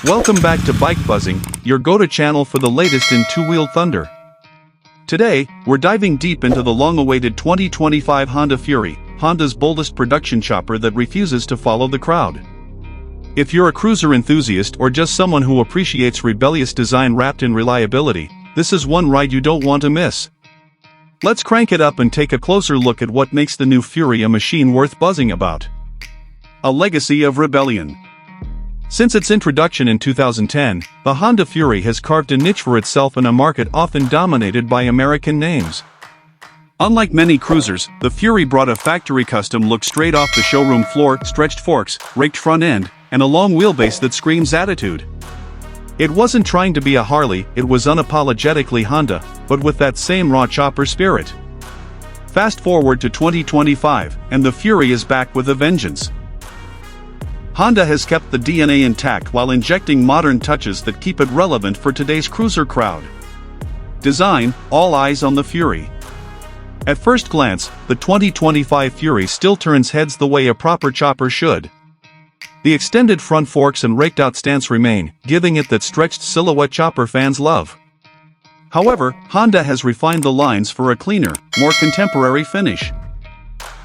Welcome back to Bike Buzzing, your go-to channel for the latest in two-wheeled thunder. Today, we're diving deep into the long-awaited 2025 Honda Fury, Honda's boldest production chopper that refuses to follow the crowd. If you're a cruiser enthusiast or just someone who appreciates rebellious design wrapped in reliability, this is one ride you don't want to miss. Let's crank it up and take a closer look at what makes the new Fury a machine worth buzzing about. A legacy of rebellion. Since its introduction in 2010, the Honda Fury has carved a niche for itself in a market often dominated by American names. Unlike many cruisers, the Fury brought a factory-custom look straight off the showroom floor, stretched forks, raked front end, and a long wheelbase that screams attitude. It wasn't trying to be a Harley, it was unapologetically Honda, but with that same raw chopper spirit. Fast forward to 2025, and the Fury is back with a vengeance. Honda has kept the DNA intact while injecting modern touches that keep it relevant for today's cruiser crowd. Design, all eyes on the Fury. At first glance, the 2025 Fury still turns heads the way a proper chopper should. The extended front forks and raked-out stance remain, giving it that stretched silhouette chopper fans love. However, Honda has refined the lines for a cleaner, more contemporary finish.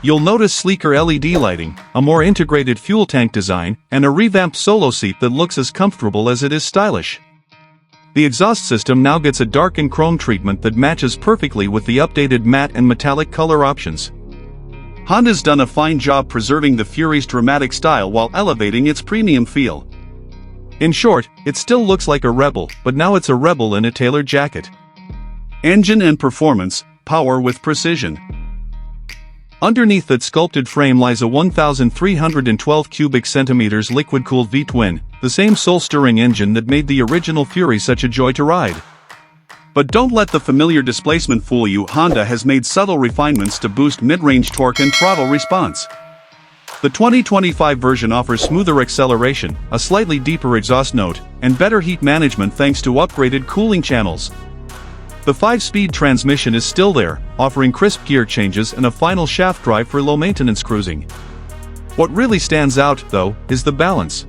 You'll notice sleeker LED lighting, a more integrated fuel tank design, and a revamped solo seat that looks as comfortable as it is stylish. The exhaust system now gets a dark and chrome treatment that matches perfectly with the updated matte and metallic color options. Honda's done a fine job preserving the Fury's dramatic style while elevating its premium feel. In short, it still looks like a rebel, but now it's a rebel in a tailored jacket. Engine and performance, power with precision. Underneath that sculpted frame lies a 1,312 cubic centimeters liquid-cooled V-twin, the same soul-stirring engine that made the original Fury such a joy to ride. But don't let the familiar displacement fool you. Honda has made subtle refinements to boost mid-range torque and throttle response. The 2025 version offers smoother acceleration, a slightly deeper exhaust note, and better heat management thanks to upgraded cooling channels. The 5-speed transmission is still there, offering crisp gear changes and a final shaft drive for low-maintenance cruising. What really stands out, though, is the balance.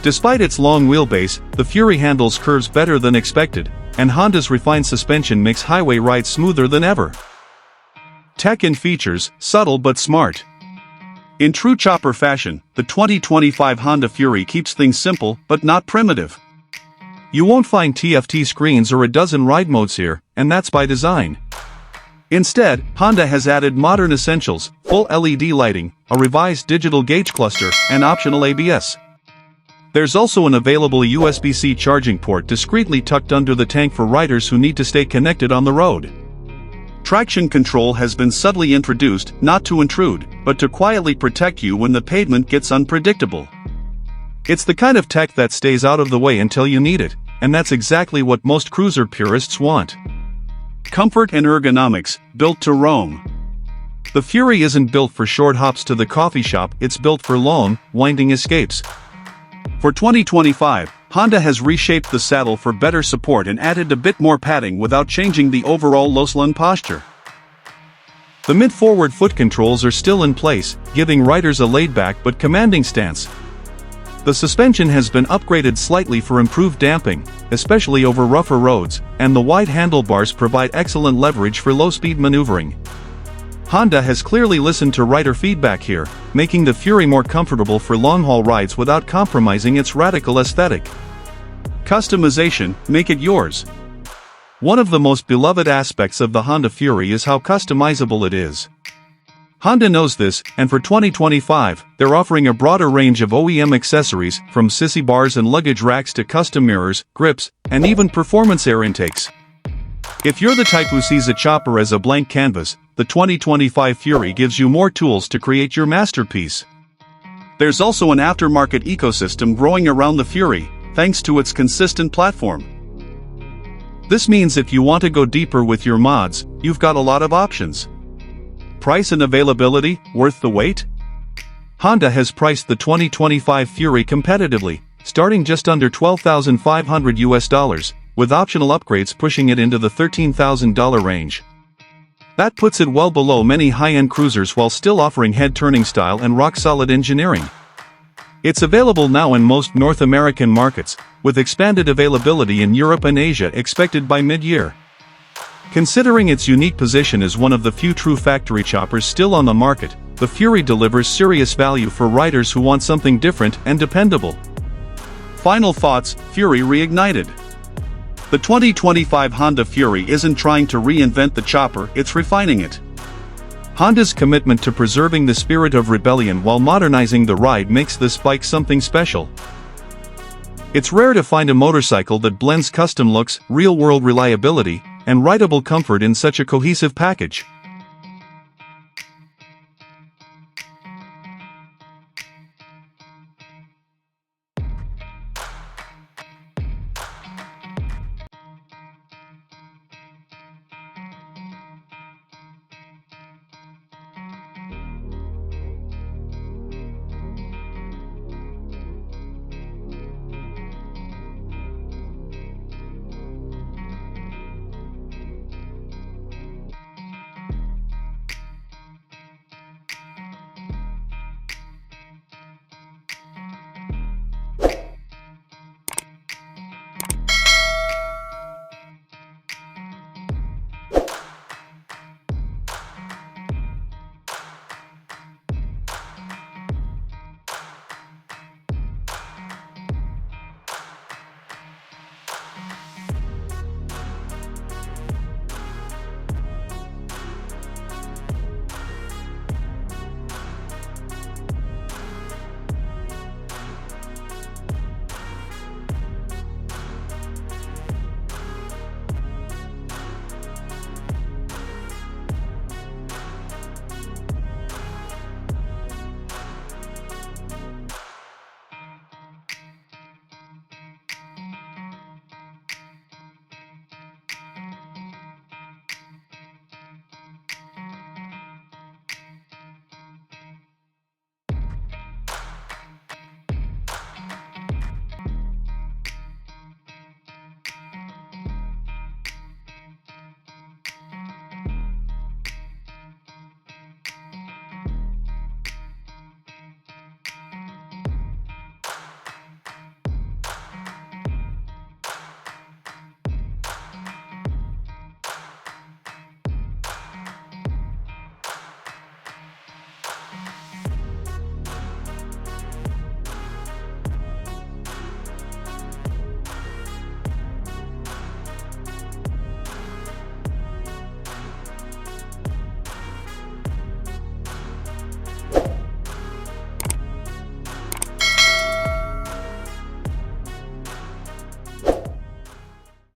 Despite its long wheelbase, the Fury handles curves better than expected, and Honda's refined suspension makes highway rides smoother than ever. Tech and features, subtle but smart. In true chopper fashion, the 2025 Honda Fury keeps things simple but not primitive. You won't find TFT screens or a dozen ride modes here, and that's by design. Instead, Honda has added modern essentials, full LED lighting, a revised digital gauge cluster, and optional ABS. There's also an available USB-C charging port discreetly tucked under the tank for riders who need to stay connected on the road. Traction control has been subtly introduced, not to intrude, but to quietly protect you when the pavement gets unpredictable. It's the kind of tech that stays out of the way until you need it, and that's exactly what most cruiser purists want. Comfort and ergonomics, built to roam. The Fury isn't built for short hops to the coffee shop, it's built for long, winding escapes. For 2025, Honda has reshaped the saddle for better support and added a bit more padding without changing the overall low-slung posture. The mid-forward foot controls are still in place, giving riders a laid-back but commanding stance. The suspension has been upgraded slightly for improved damping, especially over rougher roads, and the wide handlebars provide excellent leverage for low-speed maneuvering. Honda has clearly listened to rider feedback here, making the Fury more comfortable for long-haul rides without compromising its radical aesthetic. Customization, make it yours. One of the most beloved aspects of the Honda Fury is how customizable it is. Honda knows this, and for 2025, they're offering a broader range of OEM accessories, from sissy bars and luggage racks to custom mirrors, grips, and even performance air intakes. If you're the type who sees a chopper as a blank canvas, the 2025 Fury gives you more tools to create your masterpiece. There's also an aftermarket ecosystem growing around the Fury, thanks to its consistent platform. This means if you want to go deeper with your mods, you've got a lot of options. Price and availability, worth the wait? Honda has priced the 2025 Fury competitively, starting just under $12,500, with optional upgrades pushing it into the $13,000 range. That puts it well below many high-end cruisers while still offering head-turning style and rock-solid engineering. It's available now in most North American markets, with expanded availability in Europe and Asia expected by mid-year. Considering its unique position as one of the few true factory choppers still on the market, the Fury delivers serious value for riders who want something different and dependable. Final thoughts: Fury reignited. The 2025 Honda Fury isn't trying to reinvent the chopper, it's refining it. Honda's commitment to preserving the spirit of rebellion while modernizing the ride makes this bike something special. It's rare to find a motorcycle that blends custom looks, real-world reliability, and rideable comfort in such a cohesive package.